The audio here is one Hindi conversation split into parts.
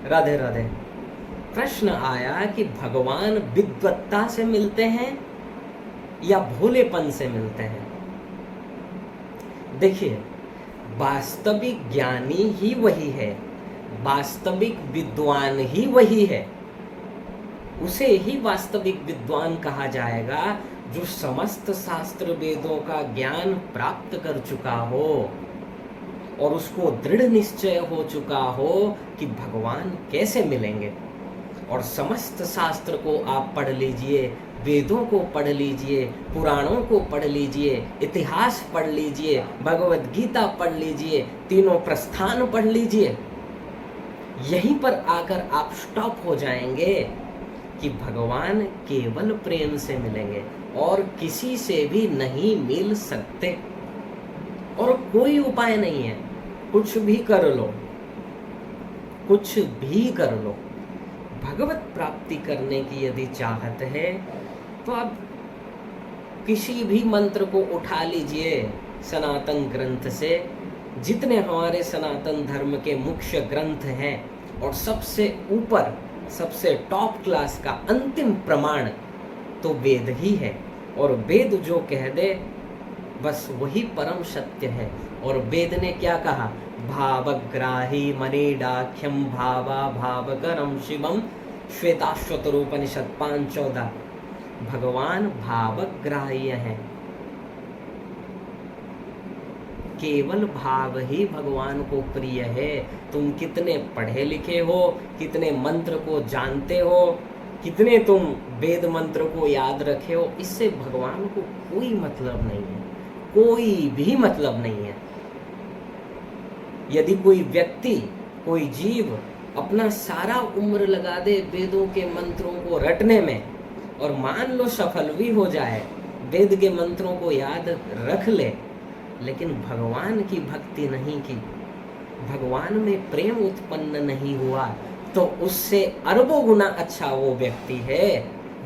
राधे राधे। प्रश्न आया कि भगवान विद्वत्ता से मिलते हैं या भोलेपन से मिलते हैं। देखिए, वास्तविक ज्ञानी ही वही है, वास्तविक विद्वान ही वही है, उसे ही वास्तविक विद्वान कहा जाएगा जो समस्त शास्त्र वेदों का ज्ञान प्राप्त कर चुका हो और उसको दृढ़ निश्चय हो चुका हो कि भगवान कैसे मिलेंगे। और समस्त शास्त्र को आप पढ़ लीजिए, वेदों को पढ़ लीजिए, पुराणों को पढ़ लीजिए, इतिहास पढ़ लीजिए, भगवत गीता पढ़ लीजिए, तीनों प्रस्थान पढ़ लीजिए, यहीं पर आकर आप स्टॉप हो जाएंगे कि भगवान केवल प्रेम से मिलेंगे और किसी से भी नहीं मिल सकते। और कोई उपाय नहीं है, कुछ भी कर लो, कुछ भी कर लो। भगवत प्राप्ति करने की यदि चाहत है तो आप किसी भी मंत्र को उठा लीजिए सनातन ग्रंथ से, जितने हमारे सनातन धर्म के मुख्य ग्रंथ हैं, और सबसे ऊपर सबसे टॉप क्लास का अंतिम प्रमाण तो वेद ही है। और वेद जो कह दे बस वही परम सत्य है। और वेद ने क्या कहा? भावग्राही मनीडाख्यम भावा भावकरम शिवम, श्वेताश्वतरोपनिषद 5:14। भगवान भावग्राह्य हैं, केवल भाव ही भगवान को प्रिय है। तुम कितने पढ़े लिखे हो, कितने मंत्र को जानते हो, कितने तुम वेद मंत्र को याद रखे हो, इससे भगवान को कोई मतलब नहीं है, कोई भी मतलब नहीं है। यदि कोई व्यक्ति, कोई जीव अपना सारा उम्र लगा दे वेदों के मंत्रों को रटने में और मान लो सफल भी हो जाए, वेद के मंत्रों को याद रख ले, लेकिन भगवान की भक्ति नहीं की, भगवान में प्रेम उत्पन्न नहीं हुआ, तो उससे अरबों गुना अच्छा वो व्यक्ति है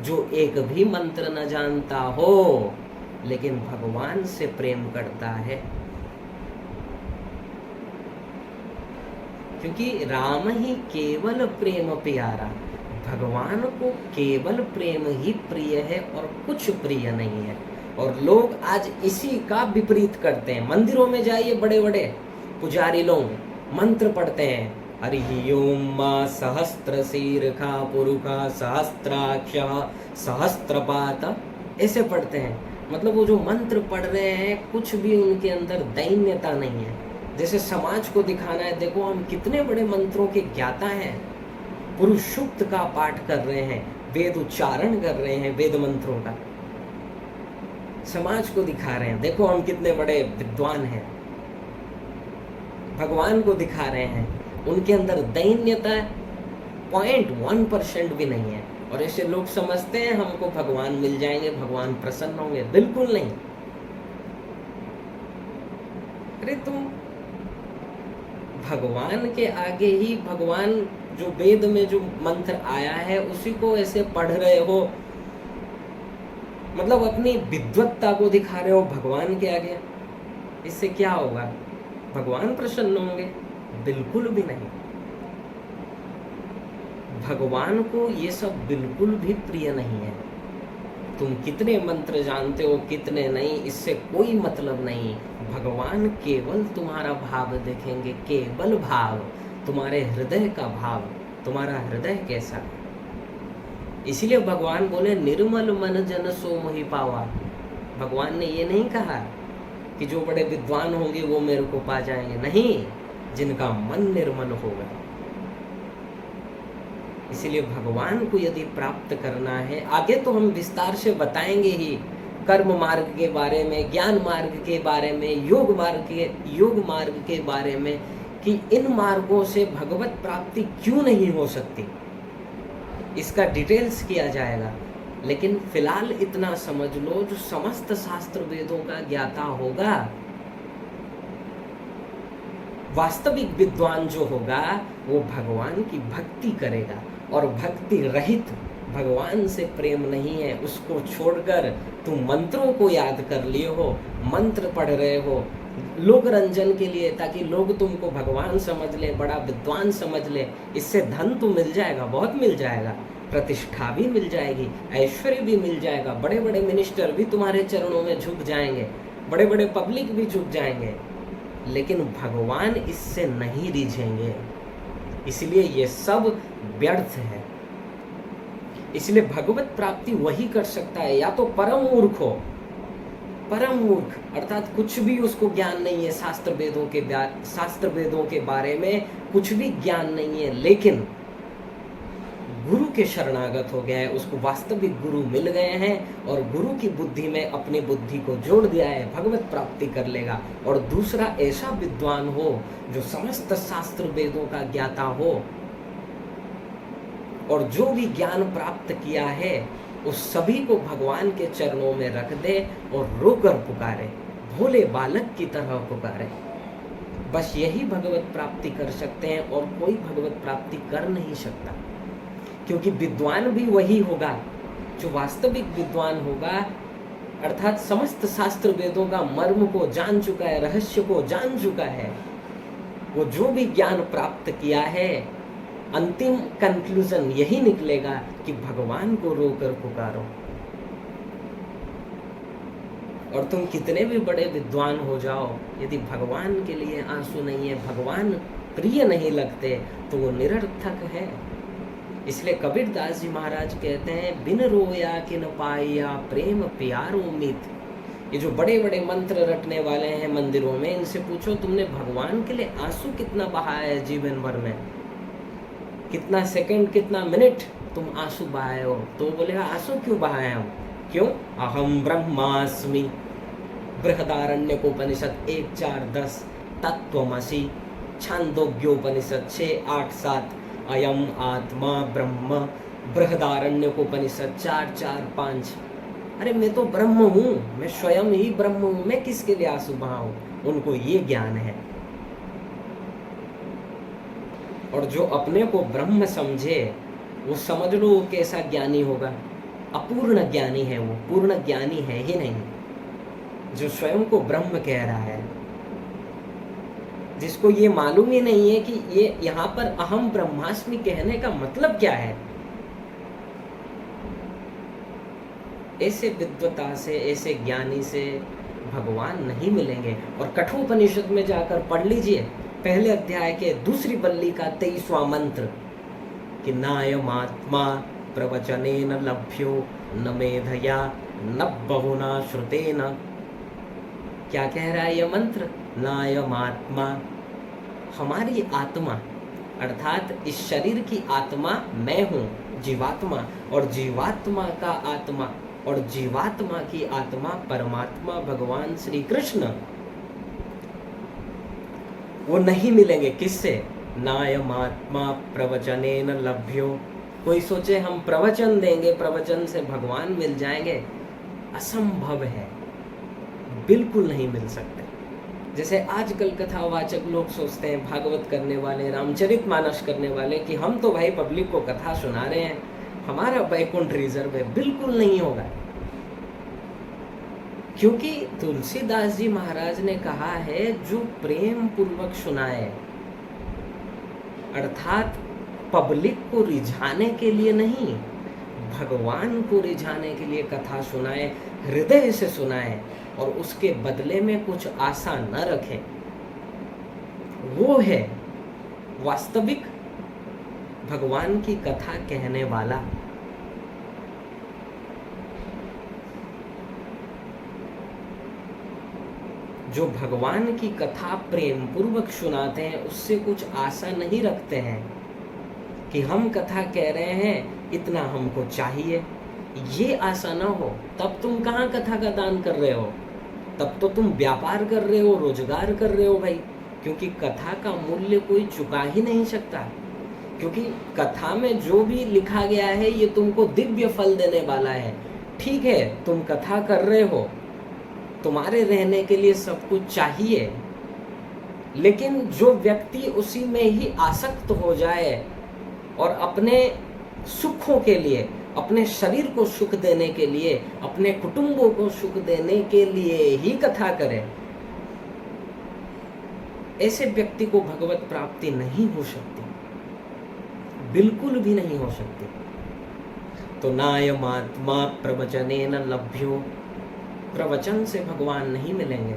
जो एक भी मंत्र न जानता हो लेकिन भगवान से प्रेम करता है। क्योंकि राम ही केवल प्रेम प्यारा, भगवान को केवल प्रेम ही प्रिय है और कुछ प्रिय नहीं है। और लोग आज इसी का विपरीत करते हैं। मंदिरों में जाइए, बड़े बड़े पुजारी लोग मंत्र पढ़ते हैं, हरि ओम मां सहस्त्र शीर्षा पुरुषा सहस्त्राक्ष सहस्त्रपात, ऐसे पढ़ते हैं। मतलब वो जो मंत्र पढ़ रहे हैं कुछ भी उनके अंदर दैन्यता नहीं है। जैसे समाज को दिखाना है, देखो हम कितने बड़े मंत्रों के ज्ञाता हैं, पुरुष सूक्त का पाठ कर रहे हैं, वेद उच्चारण कर रहे हैं, वेद मंत्रों का समाज को दिखा रहे हैं, देखो हम कितने बड़े विद्वान हैं। भगवान को दिखा रहे हैं, उनके अंदर दैन्यता 0.1% भी नहीं है। और ऐसे लोग समझते हैं हमको भगवान मिल जाएंगे, भगवान प्रसन्न होंगे। बिल्कुल नहीं। अरे तुम भगवान के आगे ही, भगवान जो वेद में जो मंत्र आया है उसी को ऐसे पढ़ रहे हो, मतलब अपनी विद्वत्ता को दिखा रहे हो भगवान के आगे, इससे क्या होगा? भगवान प्रसन्न होंगे? बिल्कुल भी नहीं। भगवान को ये सब बिल्कुल भी प्रिय नहीं है। तुम कितने मंत्र जानते हो, कितने नहीं, इससे कोई मतलब नहीं। भगवान केवल तुम्हारा भाव देखेंगे, केवल भाव, तुम्हारे हृदय का भाव, तुम्हारा हृदय कैसा है। इसीलिए भगवान बोले निर्मल मन जन सो मोहि पावा। भगवान ने ये नहीं कहा कि जो बड़े विद्वान होंगे वो मेरे को पा जाएंगे, नहीं, जिनका मन निर्मल होगा। इसीलिए भगवान को यदि प्राप्त करना है, आगे तो हम विस्तार से बताएंगे ही, कर्म मार्ग के बारे में, ज्ञान मार्ग के बारे में, योग मार्ग के बारे में, कि इन मार्गों से भगवत प्राप्ति क्यों नहीं हो सकती, इसका डिटेल्स किया जाएगा। लेकिन फिलहाल इतना समझ लो, जो समस्त शास्त्र वेदों का ज्ञाता होगा, वास्तविक विद्वान जो होगा, वो भगवान की भक्ति करेगा। और भक्ति रहित, भगवान से प्रेम नहीं है, उसको छोड़कर तुम मंत्रों को याद कर लिए हो, मंत्र पढ़ रहे हो, लोक रंजन के लिए, ताकि लोग तुमको भगवान समझ ले, बड़ा विद्वान समझ ले। इससे धन तो मिल जाएगा, बहुत मिल जाएगा, प्रतिष्ठा भी मिल जाएगी, ऐश्वर्य भी मिल जाएगा, बड़े बड़े मिनिस्टर भी तुम्हारे चरणों में झुक जाएंगे, बड़े बड़े पब्लिक भी झुक जाएंगे, लेकिन भगवान इससे नहीं रिझेंगे। इसलिए ये सब व्यर्थ है। इसलिए भगवत प्राप्ति वही कर सकता है, या तो परम मूर्ख हो, परम मूर्ख अर्थात कुछ भी उसको ज्ञान नहीं है, शास्त्र वेदों के बारे में कुछ भी ज्ञान नहीं है, लेकिन गुरु के शरणागत हो गया है, उसको वास्तविक गुरु मिल गए हैं और गुरु की बुद्धि में अपनी बुद्धि को जोड़ दिया है, भगवत प्राप्ति कर लेगा। और दूसरा ऐसा विद्वान हो जो समस्त शास्त्र वेदों का ज्ञाता हो और जो भी ज्ञान प्राप्त किया है उस सभी को भगवान के चरणों में रख दे और रोकर पुकारे, भोले बालक की तरह पुकारे। बस यही भगवत प्राप्ति कर सकते हैं और कोई भगवत प्राप्ति कर नहीं सकता, क्योंकि विद्वान भी वही होगा जो वास्तविक विद्वान होगा, अर्थात समस्त शास्त्र वेदों का मर्म को जान चुका है, रहस्य को जान चुका है। वो जो भी ज्ञान प्राप्त किया है, अंतिम कंक्लूजन यही निकलेगा कि भगवान को रोकर पुकारो। और तुम कितने भी बड़े विद्वान हो जाओ, यदि भगवान के लिए आंसू नहीं है, भगवान प्रिय नहीं लगते, तो वो निरर्थक है। इसलिए कबीरदास जी महाराज कहते हैं, बिन रोया किन पाया प्रेम प्यारो मीत। ये जो बड़े बड़े मंत्र रटने वाले हैं मंदिरों में, इनसे पूछो तुमने भगवान के लिए आंसू कितना बहाया है जीवन भर में, कितना सेकंड कितना मिनट तुम आंसू बहाए हो, तो बोलेगा आंसू क्यों बहाए हम, क्यों, अहम ब्रह्मास्मि, बृहदारण्यकोपनिषद 1-4-10, तत्त्वमसि, छांदोग्योपनिषद 6-8-7, अयम आत्मा ब्रह्म, बृहदारण्यकोपनिषद 4-4-5। अरे मैं तो ब्रह्म हूँ, मैं स्वयं ही ब्रह्म हूँ, मैं किसके लिए आंसू बहाऊं। उनको ये ज्ञान है। और जो अपने को ब्रह्म समझे, वो समझ लो वो कैसा ज्ञानी होगा, अपूर्ण ज्ञानी है वो, पूर्ण ज्ञानी है ही नहीं। जो स्वयं को ब्रह्म कह रहा है, जिसको ये मालूम ही नहीं है कि ये यहाँ पर अहम ब्रह्मास्मि कहने का मतलब क्या है। ऐसे विद्वता से, ऐसे ज्ञानी से भगवान नहीं मिलेंगे। और कठोपनिषद में जाकर पढ़ लीजिए, पहले अध्याय के दूसरी बल्ली का 23वां मंत्र कि नायमात्मा प्रवचनेन लभ्यो न मेधया न बहुना श्रुतेन। क्या कह रहा है यह मंत्र? नायमात्मा, हमारी आत्मा, अर्थात इस शरीर की आत्मा मैं हूँ, जीवात्मा, और जीवात्मा का आत्मा और जीवात्मा की आत्मा परमात्मा भगवान श्री कृष्ण, वो नहीं मिलेंगे। किससे? नायमात्मा प्रवचनेन लभ्यो। कोई सोचे हम प्रवचन देंगे, प्रवचन से भगवान मिल जाएंगे, असंभव है, बिल्कुल नहीं मिल सकते। जैसे आजकल कथावाचक लोग सोचते हैं, भागवत करने वाले, रामचरितमानस करने वाले, कि हम तो भाई पब्लिक को कथा सुना रहे हैं, हमारा वैकुंठ रिजर्व है। बिल्कुल नहीं होगा, क्योंकि तुलसीदास जी महाराज ने कहा है जो प्रेम पूर्वक सुनाए, अर्थात पब्लिक को रिझाने के लिए नहीं, भगवान को रिझाने के लिए कथा सुनाए, हृदय से सुनाए और उसके बदले में कुछ आशा न रखे, वो है वास्तविक भगवान की कथा कहने वाला। जो भगवान की कथा प्रेम पूर्वक सुनाते हैं, उससे कुछ आशा नहीं रखते हैं कि हम कथा कह रहे हैं, इतना हमको चाहिए, ये आशा ना हो, तब तुम कहाँ कथा का दान कर रहे हो, तब तो तुम व्यापार कर रहे हो, रोजगार कर रहे हो भाई। क्योंकि कथा का मूल्य कोई चुका ही नहीं सकता, क्योंकि कथा में जो भी लिखा गया है ये तुमको दिव्य फल देने वाला है। ठीक है, तुम कथा कर रहे हो, तुम्हारे रहने के लिए सब कुछ चाहिए, लेकिन जो व्यक्ति उसी में ही आसक्त हो जाए और अपने सुखों के लिए, अपने शरीर को सुख देने के लिए, अपने कुटुंबों को सुख देने के लिए ही कथा करे, ऐसे व्यक्ति को भगवत प्राप्ति नहीं हो सकती, बिल्कुल भी नहीं हो सकती। तो नायमात्मा प्रवचनेन लभ्यो, प्रवचन से भगवान नहीं मिलेंगे।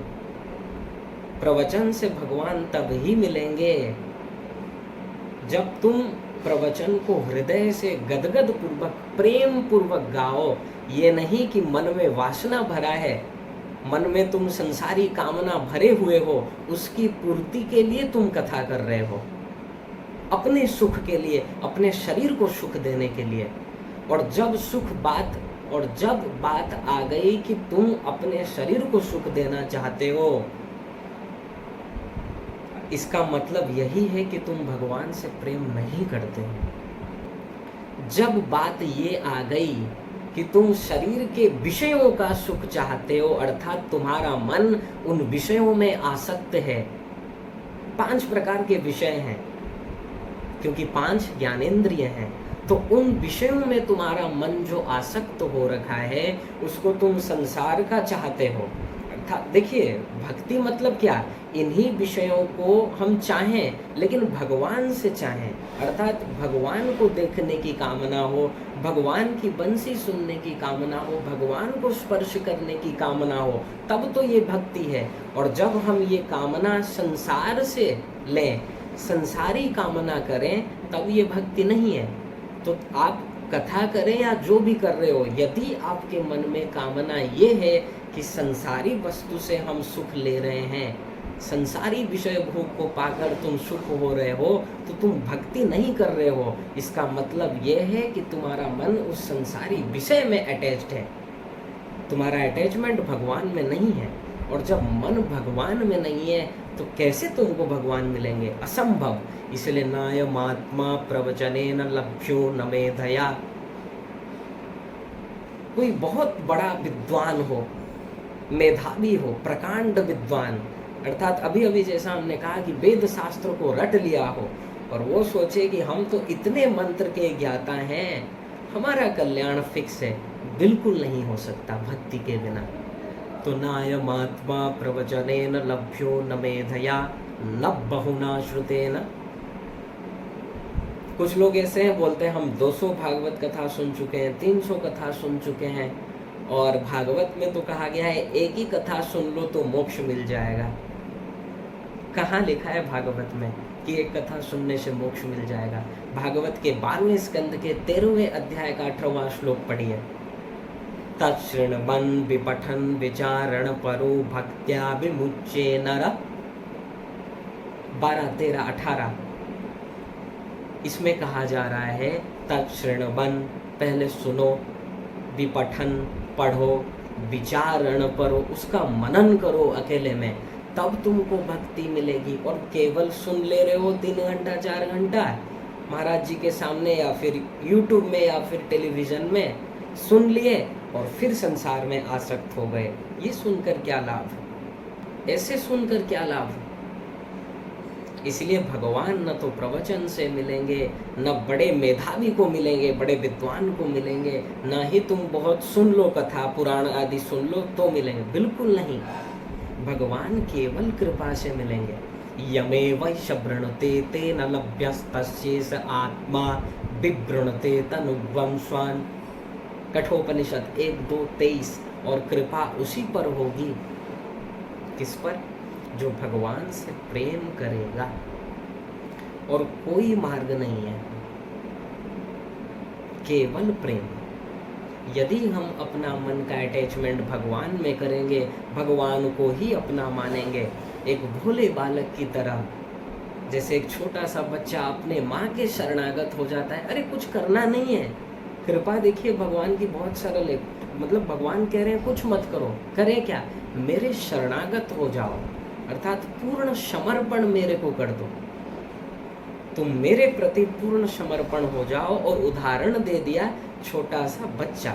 प्रवचन से भगवान तब ही मिलेंगे जब तुम प्रवचन को हृदय से गदगद पूर्वक, प्रेम पूर्वक गाओ। ये नहीं कि मन में वासना भरा है, मन में तुम संसारी कामना भरे हुए हो, उसकी पूर्ति के लिए तुम कथा कर रहे हो, अपने सुख के लिए, अपने शरीर को सुख देने के लिए। और जब बात आ गई कि तुम अपने शरीर को सुख देना चाहते हो, इसका मतलब यही है कि तुम भगवान से प्रेम नहीं करते हो। जब बात ये आ गई कि तुम शरीर के विषयों का सुख चाहते हो, अर्थात तुम्हारा मन उन विषयों में आसक्त है। 5 प्रकार के विषय हैं, क्योंकि 5 ज्ञानेंद्रिय हैं। तो उन विषयों में तुम्हारा मन जो आसक्त हो रखा है, उसको तुम संसार का चाहते हो। अर्थात देखिए, भक्ति मतलब क्या, इन्हीं विषयों को हम चाहें, लेकिन भगवान से चाहें, अर्थात भगवान को देखने की कामना हो, भगवान की बंसी सुनने की कामना हो, भगवान को स्पर्श करने की कामना हो, तब तो ये भक्ति है। और जब हम ये कामना संसार से लें, संसारी कामना करें, तब ये भक्ति नहीं है। तो आप कथा करें या जो भी कर रहे हो, यदि आपके मन में कामना ये है कि संसारी वस्तु से हम सुख ले रहे हैं, संसारी विषय भोग को पाकर तुम सुख हो रहे हो, तो तुम भक्ति नहीं कर रहे हो। इसका मतलब ये है कि तुम्हारा मन उस संसारी विषय में अटैच्ड है, तुम्हारा अटैचमेंट भगवान में नहीं है। और जब मन भगवान में नहीं है, तो कैसे तुमको भगवान मिलेंगे? असंभव। इसलिए नायमात्मा प्रवचनेन लभ्यो न मेधया। कोई बहुत बड़ा विद्वान हो, मेधावी हो, प्रकांड विद्वान, अर्थात अभी जैसा हमने कहा कि वेद शास्त्र को रट लिया हो, और वो सोचे कि हम तो इतने मंत्र के ज्ञाता हैं, हमारा कल्याण फिक्स है, बिल्कुल नहीं हो सकता भक्ति के बिना। तो नायमात्मा प्रवचनेन लभ्यो न मेधया न बहुना श्रुतेन। कुछ लोग ऐसे हैं, बोलते हैं हम 200 भागवत कथा सुन चुके हैं, 300 कथा सुन चुके हैं, और भागवत में तो कहा गया है एक ही कथा सुन लो तो मोक्ष मिल जाएगा। कहाँ लिखा है भागवत में कि एक कथा सुनने से मोक्ष मिल जाएगा? भागवत के 12वें स्कंद के 13वें अध्याय का 18वां श्लोक पढ़िए। तच्छृण्वन् विपठन् विचारण परो भक्त्या विमुच्ये नर। 12, 13, 18 इसमें कहा जा रहा है तच्छृण्वन्, पहले सुनो, विपठन पढ़ो, विचारण करो, उसका मनन करो अकेले में, तब तुमको भक्ति मिलेगी। और केवल सुन ले रहे हो 3 घंटा 4 घंटा महाराज जी के सामने, या फिर यूट्यूब में, या फिर टेलीविजन में सुन लिए और फिर संसार में आसक्त हो गए, ये सुनकर क्या लाभ? ऐसे सुनकर क्या लाभ? इसलिए भगवान न तो प्रवचन से मिलेंगे, न बड़े मेधावी को मिलेंगे, बड़े विद्वान को मिलेंगे, न ही तुम बहुत सुन लो कथा पुराण आदि सुन लो तो मिलेंगे, बिल्कुल नहीं। भगवान केवल कृपा से मिलेंगे। यमेव शबृणुते तेन लभ्यस्तस्येष आत्मा विवृणुते तनुग्वं स्वान्। कठोपनिषद 1-2-23। और कृपा उसी पर होगी, किस पर? जो भगवान से प्रेम करेगा, और कोई मार्ग नहीं है, केवल प्रेम। यदि हम अपना मन का अटैचमेंट भगवान में करेंगे, भगवान को ही अपना मानेंगे, एक भोले बालक की तरह, जैसे एक छोटा सा बच्चा अपने माँ के शरणागत हो जाता है, अरे कुछ करना नहीं है, कृपा देखिए भगवान की बहुत सरल है। मतलब भगवान कह रहे हैं कुछ मत करो, करें क्या? मेरे शरणागत हो जाओ, अर्थात पूर्ण समर्पण मेरे को कर दो, तुम मेरे प्रति पूर्ण समर्पण हो जाओ। और उदाहरण दे दिया छोटा सा बच्चा,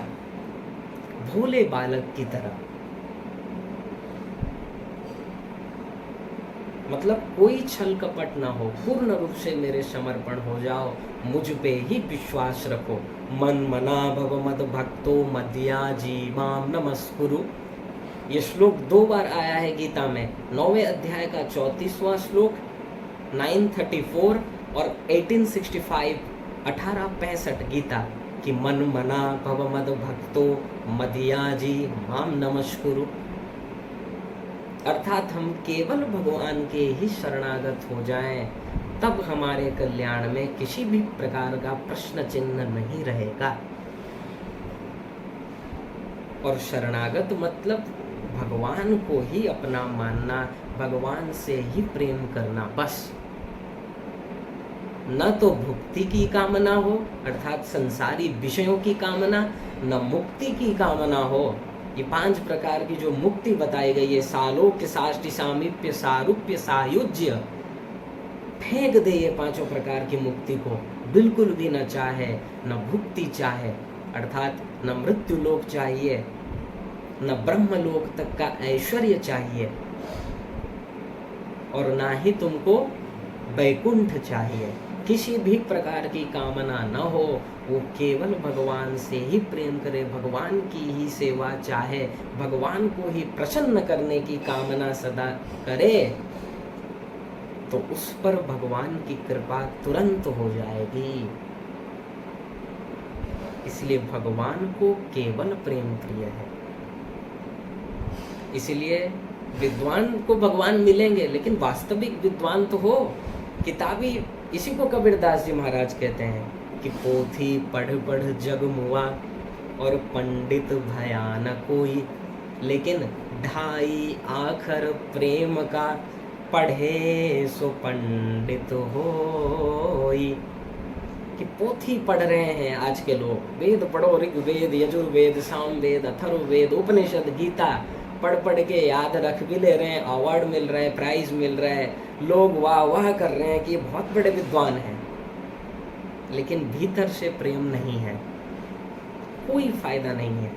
भोले बालक की तरह। मतलब कोई छल कपट ना हो, पूर्ण रूप से मेरे समर्पण हो जाओ, मुझ पे ही विश्वास रखो। मन मना भव मद भक्तो मद्या जी माम नमस्कुरु। ये श्लोक 2 बार आया है गीता में, 9वें अध्याय का 34वां श्लोक 934 और 1865 1865 गीता कि मन मना भव मद भक्तो मदियाजी माम नमस्कुरु। अर्थात हम केवल भगवान के ही शरणागत हो जाएं, तब हमारे कल्याण में किसी भी प्रकार का प्रश्न चिन्ह नहीं रहेगा। और शरणागत मतलब भगवान को ही अपना मानना, भगवान से ही प्रेम करना, बस। न तो भुक्ति की कामना हो अर्थात संसारी विषयों की कामना, न मुक्ति की कामना हो। ये 5 प्रकार की जो मुक्ति बताई गई है, सालोक्य साष्टि सामीप्य सारूप्य सायुज्य, फेंक दे ये 5 प्रकार की मुक्ति को। बिल्कुल भी न चाहे, न भुक्ति चाहे अर्थात न मृत्यु लोक चाहिए, न ब्रह्म लोक तक का ऐश्वर्य चाहिए, और ना ही तुमको वैकुंठ चाहिए। किसी भी प्रकार की कामना न हो, वो केवल भगवान से ही प्रेम करे, भगवान की ही सेवा चाहे, भगवान को ही प्रसन्न करने की कामना सदा करे, तो उस पर भगवान की कृपा तुरंत हो जाएगी। इसलिए भगवान को केवल प्रेम प्रिय है। इसलिए विद्वान को भगवान मिलेंगे, लेकिन वास्तविक विद्वान तो हो। किताबी, इसी को कबीरदास जी महाराज कहते हैं कि पोथी पढ़ पढ़ जग मुआ और पंडित भयान कोई, लेकिन ढाई आखर प्रेम का पढ़े सो पंडित होई। कि पोथी पढ़ रहे हैं आज के लोग, वेद पढ़ो, ऋग्वेद यजुर्वेद सामवेद अथर्ववेद उपनिषद गीता पढ़ पढ़ के याद रख भी ले रहे हैं, अवार्ड मिल रहा है, प्राइज मिल रहा है, लोग वाह वाह कर रहे हैं कि ये बहुत बड़े विद्वान हैं, लेकिन भीतर से प्रेम नहीं है, कोई फायदा नहीं है।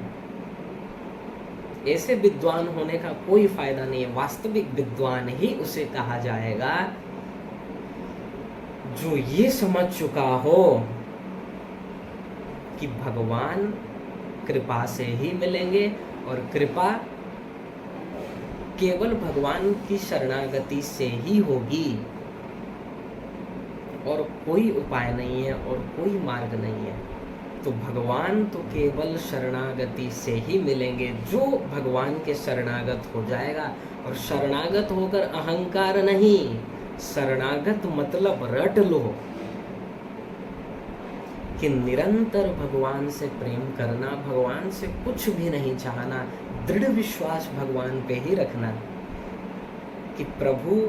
ऐसे विद्वान होने का कोई फायदा नहीं है। वास्तविक विद्वान ही उसे कहा जाएगा जो ये समझ चुका हो कि भगवान कृपा से ही मिलेंगे, और कृपा केवल भगवान की शरणागति से ही होगी, और कोई उपाय नहीं है और कोई मार्ग नहीं है। तो भगवान तो केवल शरणागति से ही मिलेंगे। जो भगवान के शरणागत हो जाएगा, और शरणागत होकर अहंकार नहीं, शरणागत मतलब रट लो कि निरंतर भगवान से प्रेम करना, भगवान से कुछ भी नहीं चाहना, दृढ़ विश्वास भगवान पे ही रखना कि प्रभु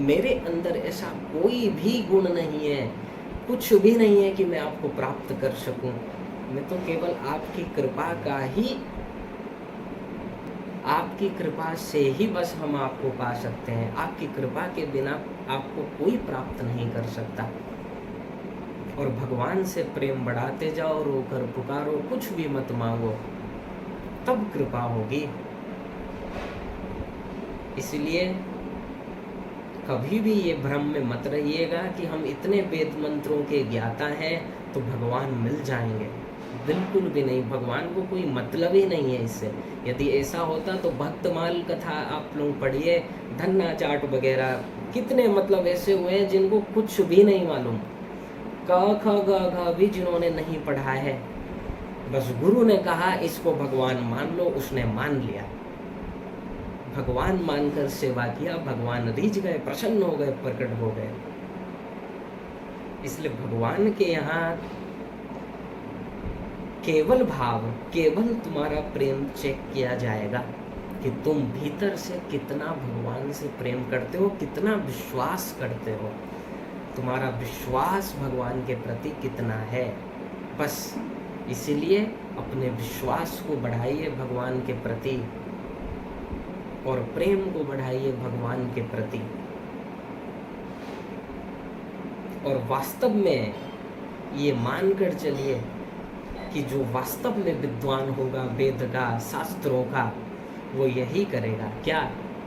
मेरे अंदर ऐसा कोई भी गुण नहीं है, कुछ भी नहीं है कि मैं आपको प्राप्त कर सकूं। मैं तो केवल आपकी कृपा का ही, आपकी कृपा से ही बस हम आपको पा सकते हैं। आपकी कृपा के बिना आपको कोई प्राप्त नहीं कर सकता। और भगवान से प्रेम बढ़ाते जाओ, रोकर पुकारो, कुछ भी मत मांगो, तब कृपा होगी। इसलिए कभी भी ये भ्रम में मत रहिएगा कि हम इतने वेद मंत्रों के ज्ञाता हैं तो भगवान मिल जाएंगे। बिल्कुल भी नहीं, भगवान को कोई मतलब ही नहीं है इससे। यदि ऐसा होता तो भक्तमाल कथा आप लोग पढ़िए, धन्ना चाट वगैरह, कितने मतलब ऐसे हुए हैं जिनको कुछ भी नहीं मालूम, क ख ग घ भी जिन्होंने नहीं पढ़ा है, बस गुरु ने कहा इसको भगवान मान लो, उसने मान लिया, भगवान मानकर सेवा किया, भगवान रीझ गए, प्रसन्न हो गए, प्रकट हो गए। इसलिए भगवान के यहाँ केवल भाव, केवल तुम्हारा प्रेम चेक किया जाएगा कि तुम भीतर से कितना भगवान से प्रेम करते हो, कितना विश्वास करते हो, तुम्हारा विश्वास भगवान के प्रति कितना है। बस इसीलिए अपने विश्वास को बढ़ाइए भगवान के प्रति, और प्रेम को बढ़ाइए भगवान के प्रति। और वास्तव में ये मानकर चलिए कि जो वास्तव में विद्वान होगा वेद का, शास्त्रों का, वो यही करेगा, क्या?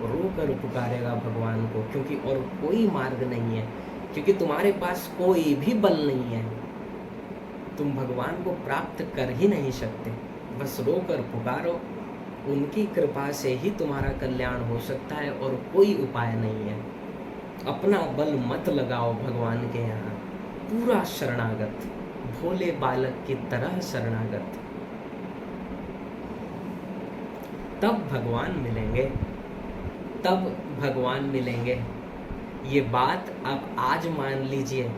रोकर पुकारेगा भगवान को, क्योंकि और कोई मार्ग नहीं है, क्योंकि तुम्हारे पास कोई भी बल नहीं है, तुम भगवान को प्राप्त कर ही नहीं सकते। बस रोकर पुकारो, उनकी कृपा से ही तुम्हारा कल्याण हो सकता है और कोई उपाय नहीं है। अपना बल मत लगाओ भगवान के यहाँ, पूरा शरणागत, भोले बालक की तरह शरणागत, तब भगवान मिलेंगे, तब भगवान मिलेंगे। ये बात आप आज मान लीजिए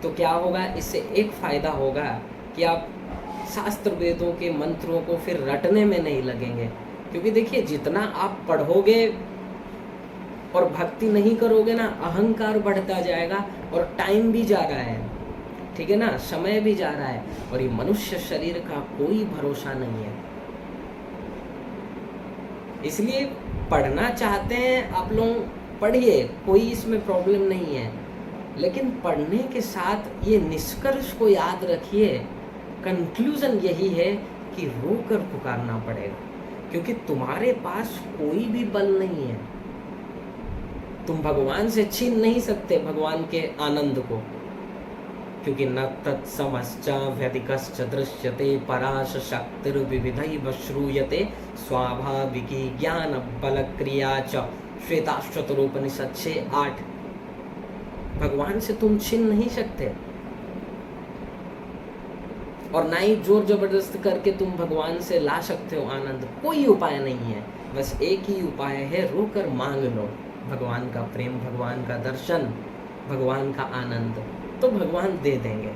तो क्या होगा, इससे एक फायदा होगा कि आप शास्त्र वेदों के मंत्रों को फिर रटने में नहीं लगेंगे। क्योंकि देखिए, जितना आप पढ़ोगे और भक्ति नहीं करोगे ना, अहंकार बढ़ता जाएगा और टाइम भी जा रहा है, ठीक है ना, समय भी जा रहा है, और ये मनुष्य शरीर का कोई भरोसा नहीं है। इसलिए पढ़ना चाहते हैं आप लोग, पढ़िए, कोई इसमें प्रॉब्लम नहीं है, लेकिन पढ़ने के साथ ये निष्कर्ष को याद रखिए, कंक्लूजन यही है कि रोकर पुकारना पड़ेगा, क्योंकि तुम्हारे पास कोई भी बल नहीं है। तुम भगवान से छीन नहीं सकते भगवान के आनंद को, क्योंकि न तत्समश्च व्यधिकश्च दृश्यते पराश शक्तिर्विविधैव श्रूयते स्वाभाविकी ज्ञान बल क्रिया च श्वेताश्वतरोपनिषद 6:8। भगवान से तुम छीन नहीं सकते, और ना ही जोर जबरदस्त करके तुम भगवान से ला सकते हो आनंद। कोई उपाय नहीं है, बस एक ही उपाय है, रोकर मांग लो भगवान का प्रेम, भगवान का दर्शन, भगवान का आनंद, तो भगवान दे देंगे।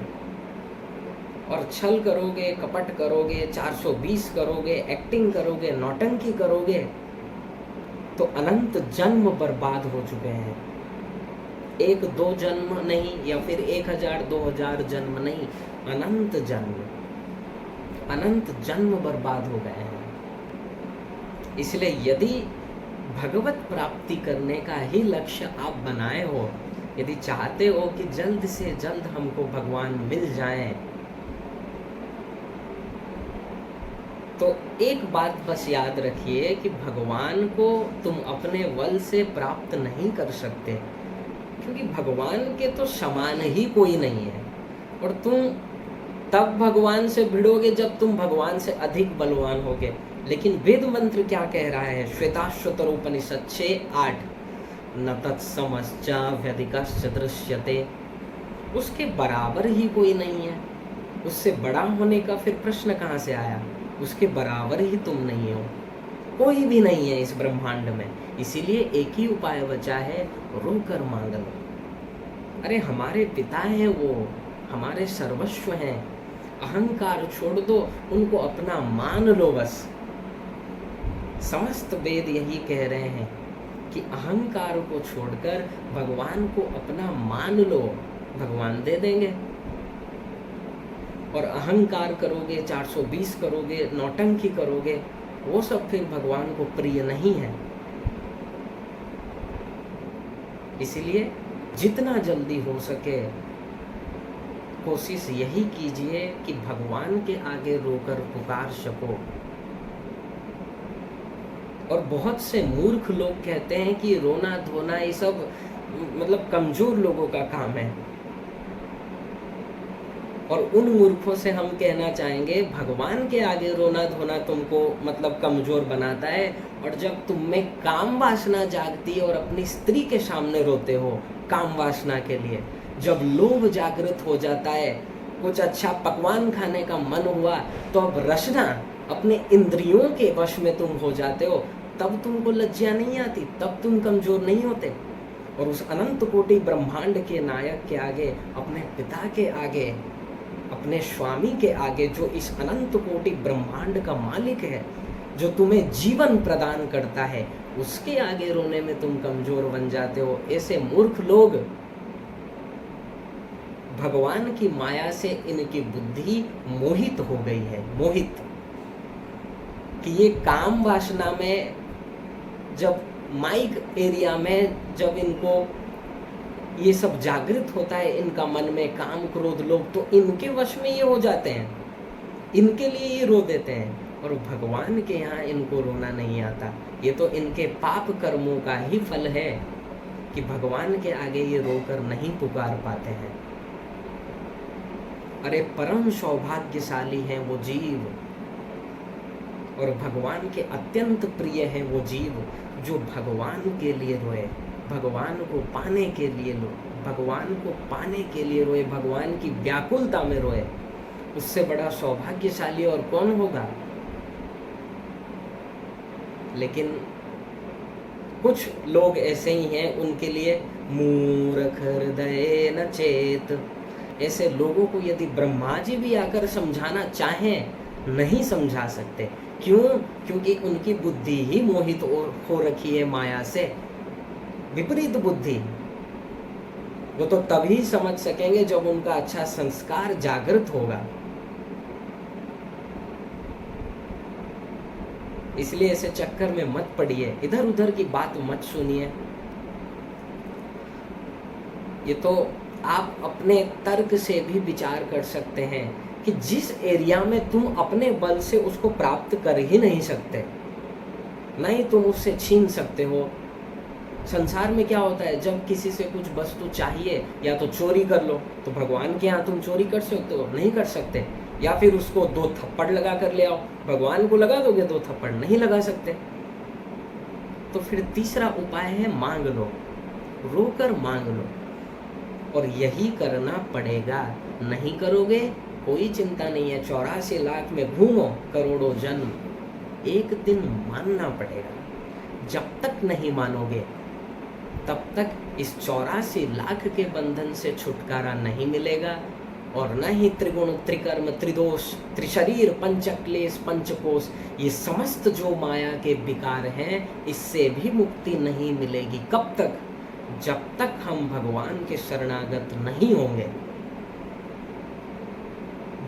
और छल करोगे, कपट करोगे, 420 करोगे, एक्टिंग करोगे, नौटंकी करोगे, तो अनंत जन्म बर्बाद हो चुके हैं। 1-2 जन्म नहीं, या फिर 1000-2000 जन्म नहीं, अनंत जन्म, अनंत जन्म बर्बाद हो गए हैं। इसलिए यदि भगवत प्राप्ति करने का ही लक्ष्य आप बनाए हो, यदि चाहते हो कि जल्द से जल्द हमको भगवान मिल जाएं, तो एक बात बस याद रखिए कि भगवान को तुम अपने बल से प्राप्त नहीं कर सकते, क्योंकि भगवान के तो समान ही कोई नहीं है। और तुम तब भगवान से भिड़ोगे जब तुम भगवान से अधिक बलवान होगे। लेकिन वेद मंत्र क्या कह रहा है, श्वेताश्वतरोपनिषद 6:8, न तत्समश्च व्यधिकश्च दृश्यते, उसके बराबर ही कोई नहीं है। उससे बड़ा होने का फिर प्रश्न कहाँ से आया, उसके बराबर ही तुम नहीं हो, कोई भी नहीं है इस ब्रह्मांड में। इसीलिए एक ही उपाय बचा है, रोकर मांग लो। अरे हमारे पिता हैं, वो हमारे सर्वस्व हैं, अहंकार छोड़ दो, उनको अपना मान लो बस। समस्त वेद यही कह रहे हैं कि अहंकार को छोड़कर भगवान को अपना मान लो, भगवान दे देंगे। और अहंकार करोगे, 420 करोगे, नौटंकी करोगे, वो सब फिर भगवान को प्रिय नहीं है। इसलिए जितना जल्दी हो सके कोशिश यही कीजिए कि भगवान के आगे रोकर पुकार सको। और बहुत से मूर्ख लोग कहते हैं कि रोना धोना ये सब मतलब कमजोर लोगों का काम है, और उन मूर्खों से हम कहना चाहेंगे भगवान के आगे रोना धोना तुमको मतलब कमजोर बनाता है। और जब तुम में काम वासना जागती है और अपनी स्त्री के सामने रोते हो काम वासना के लिए, जब लोभ जागृत हो जाता है, कुछ अच्छा पकवान खाने का मन हुआ, तो अब रसना अपने इंद्रियों के वश में तुम हो जाते हो, तब तुमको लज्जा नहीं आती, तब तुम कमजोर नहीं होते। और उस अनंत कोटि ब्रह्मांड के नायक के आगे, अपने पिता के आगे, अपने स्वामी के आगे, जो इस अनंत कोटि ब्रह्मांड का मालिक है, जो तुम्हें जीवन प्रदान करता है, उसके आगे रोने में तुम कमजोर बन जाते हो। ऐसे मूर्ख लोग, भगवान की माया से इनकी बुद्धि मोहित हो गई है, मोहित, कि ये काम वासना में, जब माइक एरिया में जब इनको ये सब जागृत होता है इनका मन में, काम क्रोध लोभ, तो इनके वश में ये हो जाते हैं, इनके लिए ये रो देते हैं। और भगवान के यहाँ इनको रोना नहीं आता। ये तो इनके पाप कर्मों का ही फल है कि भगवान के आगे ये रोकर नहीं पुकार पाते हैं। अरे परम सौभाग्यशाली हैं वो जीव और भगवान के अत्यंत प्रिय है वो जीव जो भगवान के लिए रोए, भगवान को पाने के लिए भगवान को पाने के लिए रोए, भगवान की व्याकुलता में रोए। उससे बड़ा सौभाग्यशाली और कौन होगा? लेकिन कुछ लोग ऐसे ही हैं, उनके लिए मूर्ख हृदय न चेत। ऐसे लोगों को यदि ब्रह्मा जी भी आकर समझाना चाहें, नहीं समझा सकते। क्यों? क्योंकि उनकी बुद्धि ही मोहित हो रखी है माया से, विपरीत बुद्धि। वो तो तभी समझ सकेंगे जब उनका अच्छा संस्कार जागृत होगा। इसलिए ऐसे चक्कर में मत पड़िए, इधर उधर की बात मत सुनिए। ये तो आप अपने तर्क से भी विचार कर सकते हैं कि जिस एरिया में तुम अपने बल से उसको प्राप्त कर ही नहीं सकते, नहीं तुम उससे छीन सकते हो। संसार में क्या होता है, जब किसी से कुछ वस्तु चाहिए, या तो चोरी कर लो, तो भगवान के यहाँ तुम चोरी कर सकते हो? नहीं कर सकते। या फिर उसको 2 थप्पड़ लगा कर ले आओ, भगवान को लगा दोगे 2 थप्पड़? नहीं लगा सकते। तो फिर तीसरा उपाय है मांग लो, रोकर मांग लो, और यही करना पड़ेगा। नहीं करोगे कोई चिंता नहीं है, 84 लाख में घूमो करोड़ों जन्म, एक दिन मानना पड़ेगा। जब तक नहीं मानोगे तब तक इस 84 लाख के बंधन से छुटकारा नहीं मिलेगा, और न ही त्रिगुण त्रिकर्म त्रिदोष त्रिशरीर पंचक्लेश पंचकोश, ये समस्त जो माया के विकार हैं, इससे भी मुक्ति नहीं मिलेगी। कब तक? जब तक हम भगवान के शरणागत नहीं होंगे,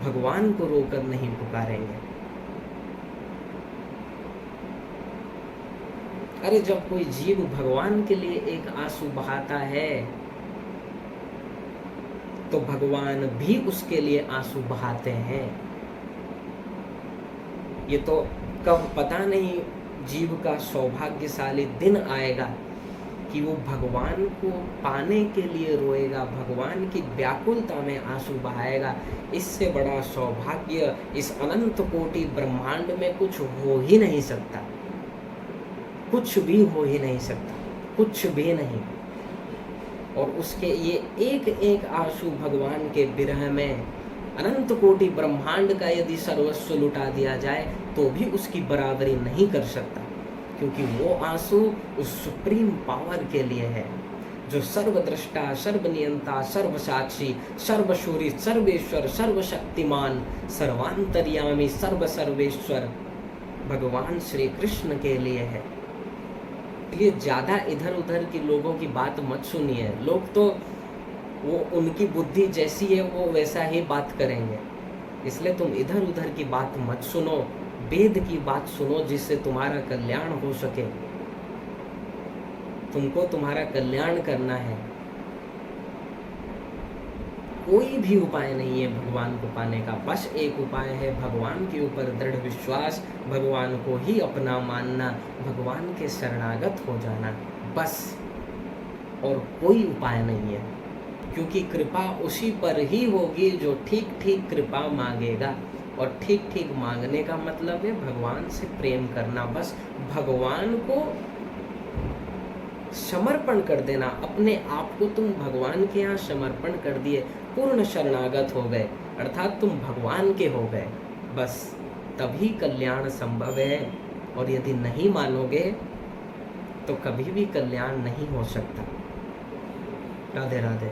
भगवान को रोकर नहीं पुकारेंगे। अरे जब कोई जीव भगवान के लिए एक आंसू बहाता है, तो भगवान भी उसके लिए आंसू बहाते हैं। ये तो कब पता नहीं जीव का सौभाग्यशाली दिन आएगा कि वो भगवान को पाने के लिए रोएगा, भगवान की व्याकुलता में आंसू बहाएगा। इससे बड़ा सौभाग्य इस अनंत कोटि ब्रह्मांड में कुछ हो ही नहीं सकता, कुछ भी हो ही नहीं सकता, कुछ भी नहीं। और उसके ये एक एक आंसू भगवान के विरह में अनंत कोटि ब्रह्मांड का यदि सर्वस्व लुटा दिया जाए तो भी उसकी बराबरी नहीं कर सकता, क्योंकि वो आंसू उस सुप्रीम पावर के लिए है जो सर्वद्रष्टा, सर्वनियंता, सर्वसाक्षी, सर्वशूरी, सर्वेश्वर, सर्वशक्तिमान, सर्वांतर्यामी, सर्वेश्वर भगवान श्री कृष्ण के लिए है। इसलिए ज़्यादा इधर उधर की लोगों की बात मत सुनिए। लोग तो वो उनकी बुद्धि जैसी है वो वैसा ही बात करेंगे, इसलिए तुम इधर उधर की बात मत सुनो, वेद की बात सुनो जिससे तुम्हारा कल्याण हो सके। तुमको तुम्हारा कल्याण करना है। कोई भी उपाय नहीं है भगवान को पाने का, बस एक उपाय है भगवान के ऊपर दृढ़ विश्वास, भगवान को ही अपना मानना, भगवान के शरणागत हो जाना, बस। और कोई उपाय नहीं है, क्योंकि कृपा उसी पर ही होगी जो ठीक ठीक कृपा मांगेगा। और ठीक ठीक मांगने का मतलब है भगवान से प्रेम करना, बस भगवान को समर्पण कर देना। अपने आप को तुम भगवान के यहाँ समर्पण कर दिए, पूर्ण शरणागत हो गए, अर्थात तुम भगवान के हो गए, बस तभी कल्याण संभव है। और यदि नहीं मानोगे तो कभी भी कल्याण नहीं हो सकता। राधे राधे।